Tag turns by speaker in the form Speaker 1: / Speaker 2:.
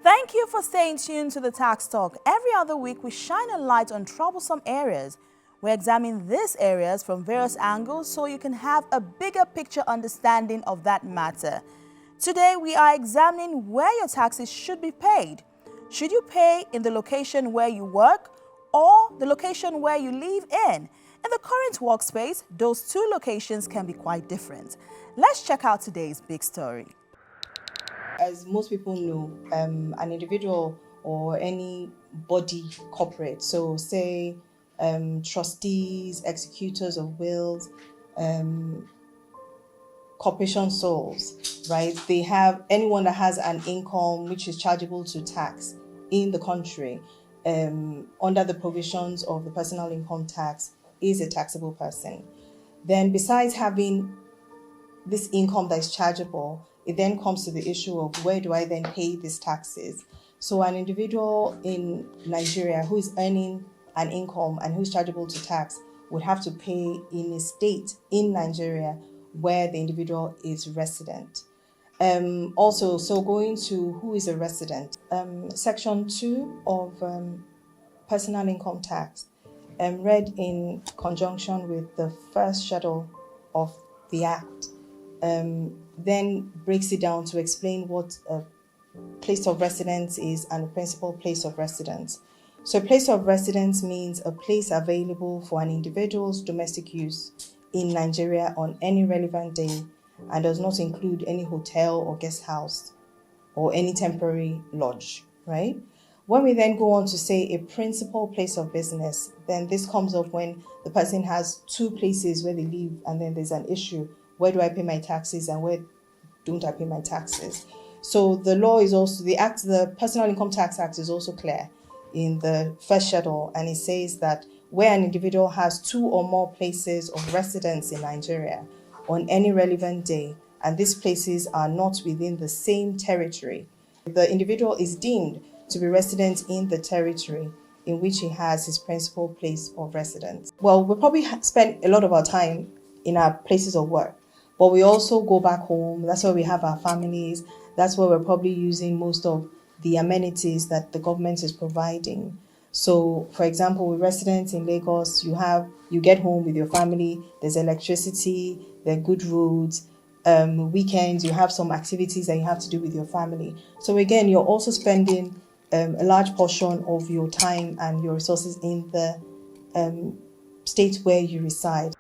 Speaker 1: Thank you for staying tuned to the Tax Talk. Every other week, we shine a light on troublesome areas. We examine these areas from various angles so you can have a bigger picture understanding of that matter. Today, we are examining where your taxes should be paid. Should you pay in the location where you work or the location where you live in? In the current workspace, those two locations can be quite different. Let's check out today's big story.
Speaker 2: As most people know, an individual or any body corporate, so say trustees, executors of wills, corporation souls, right? They have anyone that has an income which is chargeable to tax in the country under the provisions of the personal income tax is a taxable person. Then besides having this income that is chargeable, it then comes to the issue of where do I then pay these taxes? So an individual in Nigeria who is earning an income and who is chargeable to tax would have to pay in a state in Nigeria where the individual is resident. Also, so going to who is a resident, Section 2 of personal income tax, read in conjunction with the first schedule of the Act, then breaks it down to explain what a place of residence is and a principal place of residence. So a place of residence means a place available for an individual's domestic use in Nigeria on any relevant day and does not include any hotel or guest house or any temporary lodge, right? When we then go on to say a principal place of business, then this comes up when the person has two places where they live and then there's an issue. Where do I pay my taxes and where don't I pay my taxes? So the law is also, the Personal Income Tax Act is also clear in the first schedule, and it says that where an individual has two or more places of residence in Nigeria on any relevant day, and these places are not within the same territory, the individual is deemed to be resident in the territory in which he has his principal place of residence. Well, we probably spend a lot of our time in our places of work, but we also go back home. That's where we have our families. That's where we're probably using most of the amenities that the government is providing. So, for example, with residents in Lagos, you get home with your family, there's electricity, there are good roads, weekends, you have some activities that you have to do with your family. So again, you're also spending a large portion of your time and your resources in the state where you reside.